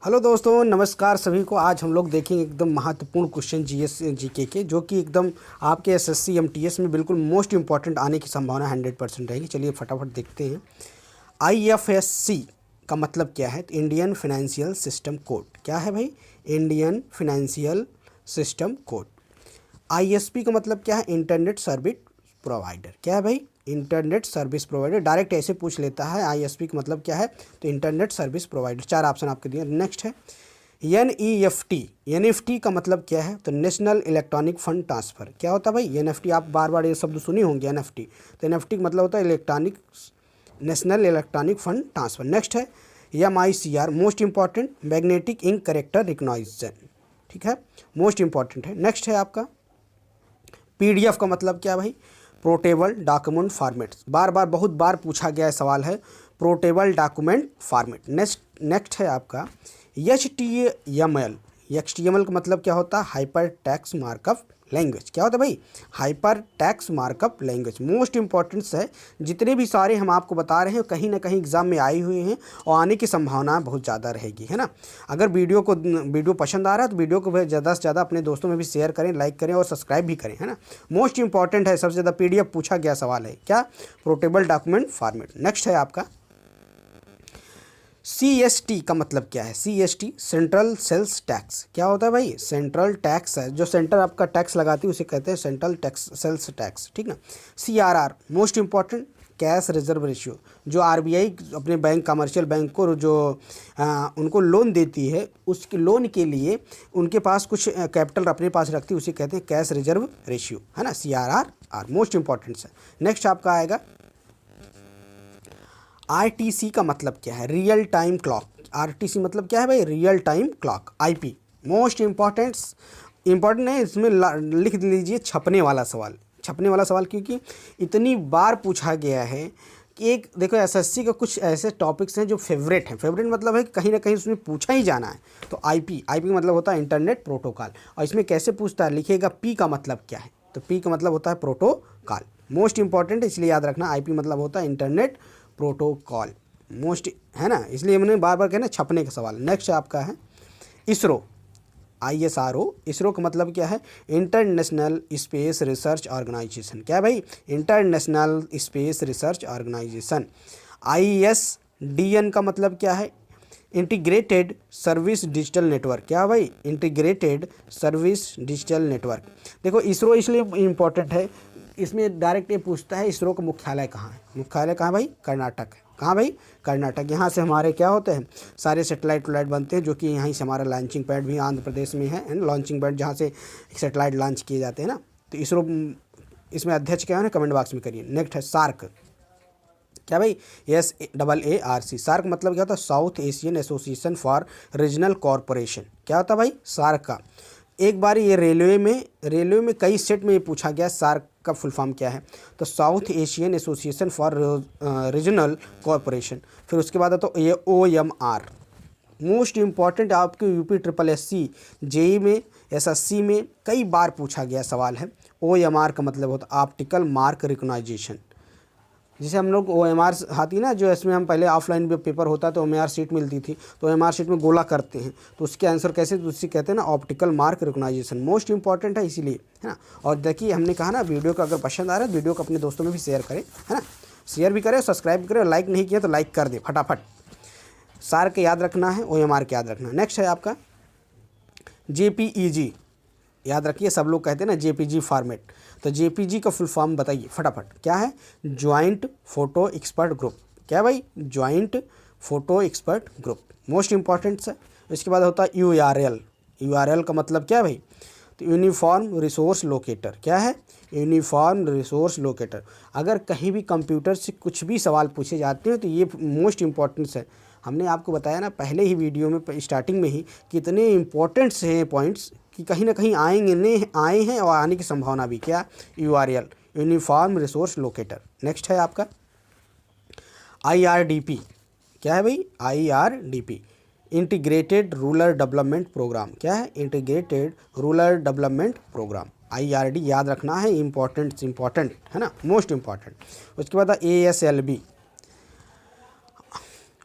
Hello दोस्तों, नमस्कार सभी को। आज हम लोग देखेंगे एकदम महत्वपूर्ण क्वेश्चन जीएस जीके के, जो कि एकदम आपके एसएससी एमटीएस में बिल्कुल मोस्ट इंपॉर्टेंट आने की संभावना 100% रहेगी। चलिए फटाफट देखते हैं। आईएफएससी का मतलब क्या है? तो इंडियन फाइनेंशियल सिस्टम कोड। क्या है भाई? Indian financial system code. ISP का मतलब क्या है? Internet service provider. क्या है भाई? Internet service provider. डायरेक्ट ऐसे पूछ लेता है आईएसपी का मतलब क्या है, तो इंटरनेट सर्विस प्रोवाइडर। 4 ऑप्शन आपके दिए। नेक्स्ट है एनईएफटी। एनईएफटी का मतलब क्या है? तो नेशनल इलेक्ट्रॉनिक फंड ट्रांसफ़र। क्या होता है भाई? एनईएफटी आप बार बार ये शब्द सुनी होंगे, एनईएफटी। तो एनईएफटी का मतलब होता है electronic national electronic fund transfer. Next है MICR, most important, magnetic ink character recognition. ठीक है, मोस्ट इंपॉर्टेंट है। नेक्स्ट है आपका पीडीएफ का मतलब क्या भाई? Portable document format. बार बार बहुत बार पूछा गया सवाल है, पोर्टेबल डॉक्यूमेंट फॉर्मेट। नेक्स्ट है आपका एचटीएमएल। एचटीएमएल का मतलब क्या होता है? Hyper text markup language. क्या होता है भाई? Hyper text markup language. Most importance है। जितने भी सारे हम आपको बता रहे हैं कहीं ना कहीं एग्जाम में आए हुए हैं और आने की संभावना बहुत ज़्यादा रहेगी, है ना। अगर वीडियो पसंद आ रहा है तो वीडियो को ज़्यादा से ज़्यादा अपने दोस्तों में भी शेयर करें, लाइक करें और सब्सक्राइब भी करें, है ना। मोस्ट इंपॉर्टेंट है, सबसे ज़्यादा पीडीएफ पूछा गया सवाल है। क्या? Portable document format. नेक्स्ट है आपका सीएसटी का मतलब क्या है? CST central sales tax. क्या होता है भाई? सेंट्रल टैक्स है, जो सेंटर आपका टैक्स लगाती है उसे कहते हैं सेंट्रल टैक्स सेल्स टैक्स। ठीक ना। CRR, most important, cash reserve ratio. जो आरबीआई अपने बैंक, कमर्शियल बैंक को जो उनको लोन देती है, उसके लोन के लिए उनके पास कुछ कैपिटल अपने पास रखती है, उसे कहते हैं कैश रिजर्व रेशियो, है ना। सीआरआर मोस्ट इंपॉर्टेंट है। नेक्स्ट आपका आएगा आरटीसी का मतलब क्या है? Real time clock. आरटीसी मतलब क्या है भाई? Real time clock. IP most important है, इसमें लिख लीजिए छपने वाला सवाल। छपने वाला सवाल क्योंकि इतनी बार पूछा गया है कि एक देखो एसएससी का कुछ ऐसे टॉपिक्स हैं जो फेवरेट हैं। फेवरेट मतलब है कि कहीं ना कहीं उसमें पूछा ही जाना है। तो आईपी का मतलब होता है इंटरनेट प्रोटोकॉल। और इसमें कैसे पूछता है? लिखेगा पी का मतलब क्या है, तो पी का मतलब होता है प्रोटोकॉल। मोस्ट इंपॉर्टेंट, इसलिए याद रखना। आईपी मतलब होता है इंटरनेट प्रोटोकॉल। मोस्ट, है ना, इसलिए मैंने बार बार कहना छपने का सवाल। नेक्स्ट आपका है इसरो। ISRO। इसरो का मतलब क्या है? International space research organisation. क्या है भाई? International space research organisation. ISDN का मतलब क्या है? Integrated service digital network. क्या भाई? Integrated service digital network. देखो इसरो इसलिए इम्पोर्टेंट है, इसमें डायरेक्ट ये पूछता है इसरो का मुख्यालय कहाँ है। मुख्यालय कहाँ भाई? कर्नाटक है। कहाँ भाई? कर्नाटक। यहाँ से हमारे क्या होते हैं? सारे सेटेलाइट बनते हैं, जो कि यहीं से हमारा लॉन्चिंग पैड भी आंध्र प्रदेश में है, लॉन्चिंग पैड जहाँ से सेटेलाइट लॉन्च किए जाते हैं ना। तो इसरो इसमें अध्यक्ष क्या है ना, कमेंट बॉक्स में करिए। नेक्स्ट है सार्क। क्या भाई? SAARC। सार्क मतलब क्या होता है? South Asian association for regional corporation. क्या होता है भाई? सार्क का। एक बार ये रेलवे में कई सेट में ये पूछा गया सार्क का फुल फॉर्म क्या है, तो south Asian association for regional corporation. फिर उसके बाद तो ये OMR। मोस्ट इंपॉर्टेंट, आपके यूपी SSSC जेई में, SSC में कई बार पूछा गया सवाल है। OMR का मतलब होता है ऑप्टिकल मार्क रिकग्नाइजेशन। जैसे हम लोग OMR आती ना, जो इसमें हम पहले ऑफलाइन भी पेपर होता तो OMR शीट मिलती थी, तो OMR शीट में गोला करते हैं, तो उसके आंसर कैसे? तो उससे कहते हैं ना optical mark recognisation. Most important है इसीलिए, है ना। और देखिए हमने कहा ना, वीडियो को अगर पसंद आ रहा है वीडियो को अपने दोस्तों में भी शेयर करें, है ना। शेयर भी करें, सब्सक्राइब करें, लाइक नहीं किया तो लाइक कर दे फटाफट। सार्क याद रखना है, OMR याद रखना। नेक्स्ट है आपका JPEG। याद रखिए, सब लोग कहते हैं ना JPG फॉर्मेट, तो JPG का फुल फॉर्म बताइए फटाफट। क्या है? Joint photo expert group. क्या भाई? Joint photo expert group. Most important है। इसके बाद होता है URL का मतलब क्या है भाई? तो यूनिफॉर्म रिसोर्स लोकेटर। क्या है? Uniform resource locator. अगर कहीं भी कंप्यूटर से कुछ भी सवाल पूछे जाते हैं तो ये मोस्ट इंपॉर्टेंस है। हमने आपको बताया ना पहले ही वीडियो में, स्टार्टिंग में ही, कितने इंपॉर्टेंट्स हैं पॉइंट्स कि कहीं ना कहीं आए हैं और आने की संभावना भी। क्या? URL uniform resource locator. Next है आपका IRDP। क्या है भाई? IRDP integrated rural development programme. क्या है? Integrated rural development programme. IRD याद रखना है, इंपॉर्टेंट है ना, मोस्ट इंपॉर्टेंट। उसके बाद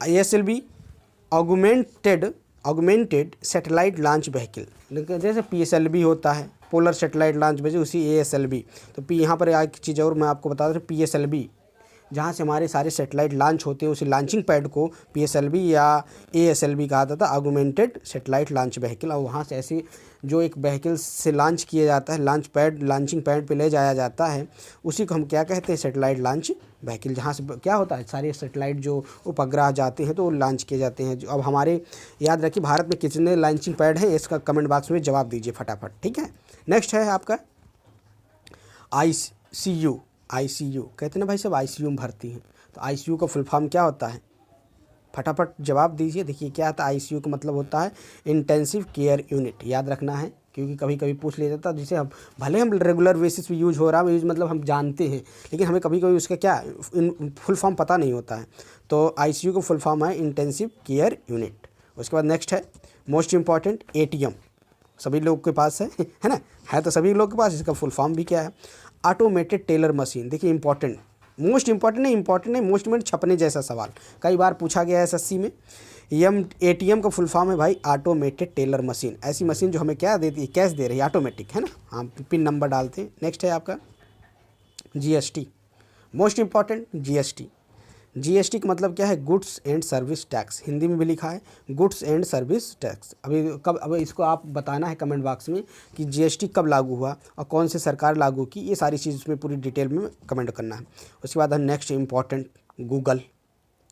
ASLB। Augmented augmented satellite launch vehicle, जैसे PSLV होता है, पोलर सैटेलाइट लॉन्च व्हीकल, उसी ASLV। तो यहाँ पर एक चीज़ और मैं आपको बता दूँ, PSLV जहाँ से हमारे सारे सैटेलाइट लॉन्च होते हैं, उसी लॉन्चिंग पैड को PSLV या ASLV कहा जाता है, ऑगमेंटेड सैटेलाइट लॉन्च व्हीकल। और वहाँ से ऐसे जो एक व्हीकल से लॉन्च किया जाता है, लॉन्चिंग पैड पे ले जाया जाता है, उसी को हम क्या कहते हैं, सैटेलाइट लॉन्च व्हीकल। जहाँ से क्या होता है, सारे सैटेलाइट जो उपग्रह जाते हैं तो वो लॉन्च किए जाते हैं। अब हमारे याद रखिए भारत में कितने लॉन्चिंग पैड हैं, इसका कमेंट बॉक्स में जवाब दीजिए फटाफट, ठीक है। नेक्स्ट है आपका ICU कहते हैं ना भाई सब, ICU में भर्ती हैं, तो ICU का फुल फॉर्म क्या होता है, फटाफट जवाब दीजिए। देखिए क्या आता है, ICU का मतलब होता है इंटेंसिव केयर यूनिट, याद रखना है क्योंकि कभी कभी पूछ लिया जाता है, जिसे हम भले हम रेगुलर बेसिस पे यूज हो रहा है, यूज मतलब हम जानते हैं, लेकिन हमें कभी कभी उसका क्या फुल फॉर्म पता नहीं होता है। तो ICU का फुल फॉर्म है इंटेंसिव केयर यूनिट। उसके बाद नेक्स्ट है मोस्ट इंपॉर्टेंट ATM, सभी लोग के पास है ना, है तो सभी लोग के पास। इसका फुल फॉर्म भी क्या है, ऑटोमेटेड टेलर मशीन। देखिए इंपॉर्टेंट, मोस्ट इंपॉर्टेंट नहीं, मोस्ट में छपने जैसा सवाल कई बार पूछा गया है SSC में। ATM का फुल फॉर्म है भाई ऑटोमेटेड टेलर मशीन, ऐसी मशीन जो हमें क्या देती है, कैश दे रही है, ऑटोमेटिक, है ना, हम पिन नंबर डालते हैं। नेक्स्ट है आपका GST, मोस्ट इंपॉर्टेंट GST का मतलब क्या है, goods and service tax, Hindi में भी लिखा है गुड्स एंड सर्विस टैक्स। अब इसको आप बताना है कमेंट बॉक्स में कि GST कब लागू हुआ और कौन से सरकार लागू की, ये सारी चीज़ इसमें पूरी डिटेल में कमेंट करना है। उसके बाद नेक्स्ट इंपॉर्टेंट गूगल,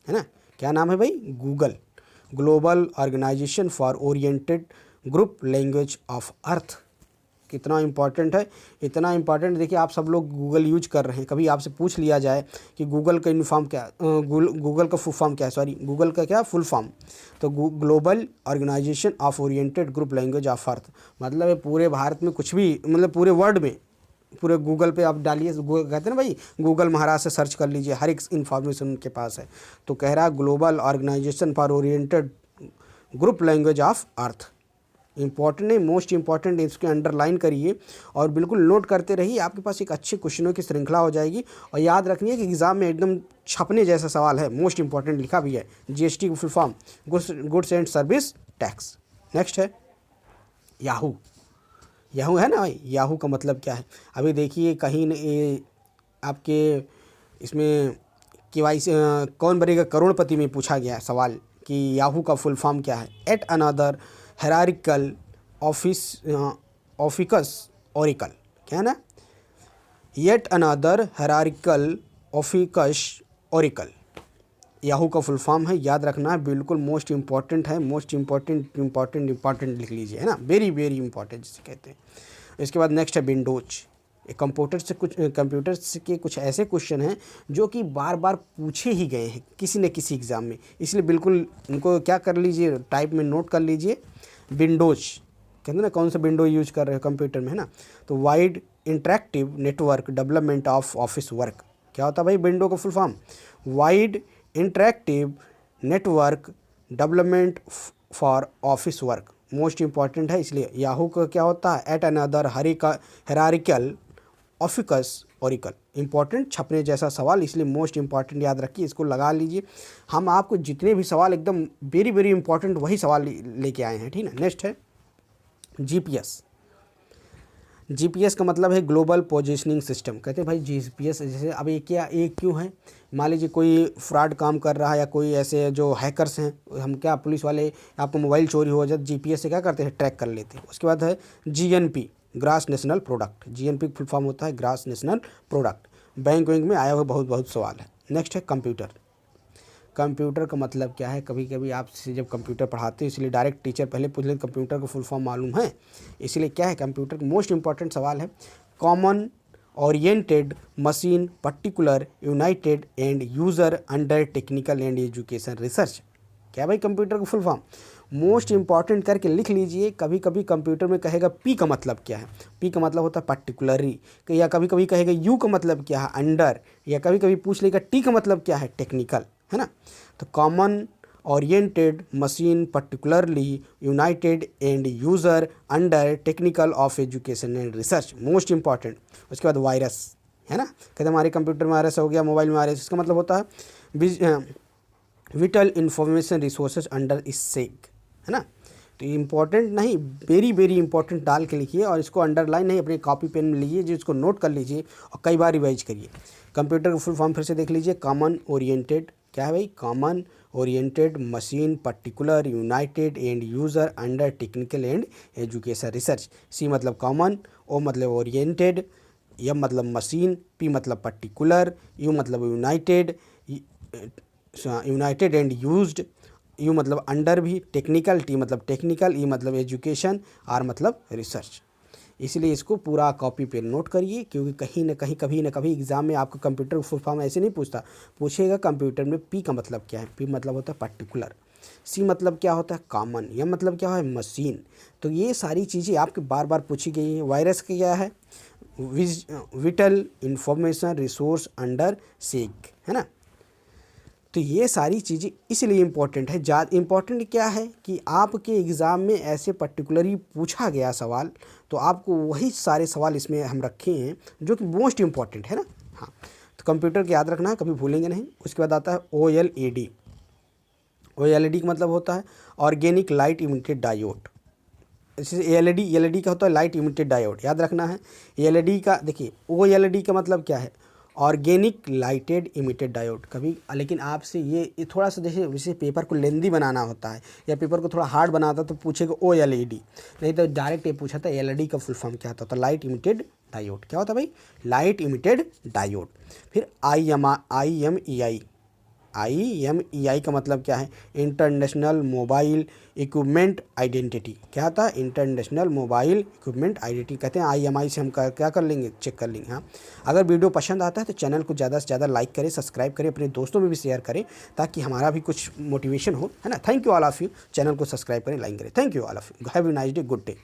है ना, क्या नाम है भाई, Google, global organisation for oriented group language of earth. कितना इंपॉर्टेंट है, इतना इंपॉर्टेंट। देखिए आप सब लोग गूगल यूज कर रहे हैं, कभी आपसे पूछ लिया जाए कि गूगल का यूनिफॉर्म क्या, गूगल का फुल फॉर्म क्या है, सॉरी गूगल का क्या फुल फॉर्म, तो global organisation of oriented group language of earth, मतलब है पूरे भारत में कुछ भी, मतलब पूरे वर्ल्ड में, पूरे गूगल पे आप डालिए, कहते हैं ना भाई गूगल महाराज से सर्च कर लीजिए, हर एक इन्फॉर्मेशन उनके पास है। तो कह रहा है global organisation for oriented group language of earth, important है, मोस्ट इंपॉर्टेंट, इसके अंडरलाइन करिए और बिल्कुल नोट करते रहिए, आपके पास एक अच्छे क्वेश्चनों की श्रृंखला हो जाएगी। और याद रखिए कि एग्जाम में एकदम छपने जैसा सवाल है, मोस्ट इंपॉर्टेंट लिखा भी है, GST का full form goods and service tax. Next है याहू है ना भाई, याहू का मतलब क्या है, अभी देखिए कहीं आपके इसमें KYC कौन बनेगा करोड़पति में पूछा गया सवाल कि याहू का फुल फॉर्म क्या है, eight another hierarchical officious Oracle, क्या है ना, yet another hierarchical officious Oracle, Yahoo का फुल फॉर्म है, याद रखना है, बिल्कुल मोस्ट इंपॉर्टेंट है, मोस्ट इंपॉर्टेंट लिख लीजिए, है ना, वेरी वेरी इंपॉर्टेंट जिसे कहते हैं। इसके बाद नेक्स्ट है विंडोज, कंप्यूटर के कुछ ऐसे क्वेश्चन हैं जो कि बार बार पूछे ही गए हैं किसी न किसी एग्ज़ाम में, इसलिए बिल्कुल उनको क्या कर लीजिए, टाइप में नोट कर लीजिए। विंडोज कहते हैं ना, कौन सा विंडो यूज कर रहे हो कंप्यूटर में, है ना, तो wide interactive network development of office work, क्या होता है भाई विंडो का full form, wide interactive network development for office work, most important है। इसलिए याहू का क्या होता है, eight another hierarchical officious oracle, important छपने जैसा सवाल, इसलिए मोस्ट इंपॉर्टेंट याद रखिए, इसको लगा लीजिए। हम आपको जितने भी सवाल एकदम वेरी वेरी इंपॉर्टेंट वही सवाल लेके आए हैं, ठीक है। नेक्स्ट है GPS का मतलब है ग्लोबल पोजीशनिंग सिस्टम, कहते हैं भाई GPS, जैसे अब ये क्यों है, मान लीजिए कोई फ्रॉड काम कर रहा है या कोई ऐसे जो हैकर्स हैं, हम क्या पुलिस वाले आपको मोबाइल चोरी हो जाए GPS से क्या करते हैं, ट्रैक कर लेते हैं। उसके बाद है GNP grass national product, GNP full form होता है ग्रास नेशनल प्रोडक्ट, बैंक में आया हुआ बहुत सवाल है। नेक्स्ट है कंप्यूटर का मतलब क्या है, कभी कभी आपसे जब कंप्यूटर पढ़ाते हैं इसलिए डायरेक्ट टीचर पहले पूछ लेते कंप्यूटर का फुल फॉर्म मालूम है, इसलिए क्या है कंप्यूटर मोस्ट इंपॉर्टेंट सवाल है, common oriented machine particular united and user under technical and education research, क्या भाई कंप्यूटर का फुल फॉर्म, मोस्ट इंपॉर्टेंट करके लिख लीजिए। कभी कभी कंप्यूटर में कहेगा P का मतलब क्या है, P का मतलब होता है पर्टिकुलरली, या कभी कभी कहेगा U का मतलब क्या है अंडर, या कभी कभी पूछ लेगा T का मतलब क्या है टेक्निकल, है ना। तो common oriented machine particularly United and user under technical of education and research, most important. उसके बाद वायरस, है ना, कहते हमारे कंप्यूटर में वायरस हो गया, मोबाइल में वायरस, इसका मतलब होता है विटल इंफॉर्मेशन रिसोर्सेज अंडर इस सेक, है ना। तो इम्पॉर्टेंट नहीं, वेरी वेरी इंपॉर्टेंट डाल के लिखिए और इसको अंडरलाइन नहीं अपने कॉपी पेन में लीजिए, जिसको नोट कर लीजिए और कई बार रिवाइज करिए। कंप्यूटर का फुल फॉर्म फिर से देख लीजिए, कॉमन ओरिएंटेड, क्या है भाई, common oriented machine particular united and user under technical and education research. C मतलब कॉमन, ओ मतलब ओरिएंटेड, एम मतलब मशीन, पी मतलब पर्टिकुलर, यू मतलब united, united and used, U मतलब अंडर भी, टेक्निकल, टी मतलब टेक्निकल, ई मतलब education, are मतलब रिसर्च। इसलिए इसको पूरा कॉपी पे नोट करिए, क्योंकि कहीं ना कहीं कभी ना कभी एग्जाम में आपको कंप्यूटर फुल फॉर्म ऐसे नहीं पूछता, पूछेगा कंप्यूटर में पी का मतलब क्या है, पी मतलब होता है पर्टिकुलर, सी मतलब क्या होता है कॉमन, यह मतलब क्या है मशीन। तो ये सारी चीज़ें आपके बार बार पूछी गई हैं। वायरस का क्या है, विटल इंफॉर्मेशन रिसोर्स अंडर सेक, है ना। तो ये सारी चीज़ें इसलिए इम्पोर्टेंट है। ज़्यादा इम्पोर्टेंट क्या है कि आपके एग्ज़ाम में ऐसे पर्टिकुलरली पूछा गया सवाल, तो आपको वही सारे सवाल इसमें हम रखे हैं जो कि मोस्ट इम्पॉर्टेंट है ना। हाँ, तो कंप्यूटर को याद रखना है, कभी भूलेंगे नहीं। उसके बाद आता है OLED। OLED का मतलब होता है ऑर्गेनिक लाइट इमिटेड डायोड। जैसे एलईडी का होता है लाइट इमिटेड डायोड, याद रखना है। एलईडी का देखिए, OLED का मतलब क्या है, ऑर्गेनिक लाइटेड इमिटेड डायोड। कभी लेकिन आपसे ये थोड़ा सा जैसे पेपर को लेंदी बनाना होता है या पेपर को थोड़ा हार्ड बनाता तो पूछेगा OLED, नहीं तो डायरेक्ट ये पूछा था एलईडी का फुल फॉर्म क्या होता है, लाइट इमिटेड डायोड। क्या होता है भाई, लाइट इमिटेड डायोड। फिर IMEI का मतलब क्या है, इंटरनेशनल मोबाइल इक्विपमेंट आइडेंटिटी। क्या होता है, इंटरनेशनल मोबाइल इक्विपमेंट आइडेंटिटी कहते हैं। IMI से हम क्या कर लेंगे, चेक कर लेंगे। हाँ, अगर वीडियो पसंद आता है तो चैनल को ज़्यादा से ज़्यादा लाइक करें, सब्सक्राइब करें, अपने दोस्तों में भी शेयर करें ताकि हमारा भी कुछ मोटिवेशन हो, है ना। Thank you all of you. Channel को सब्सक्राइब करें, लाइक करें। Thank you all of you. Have a nice day, good day.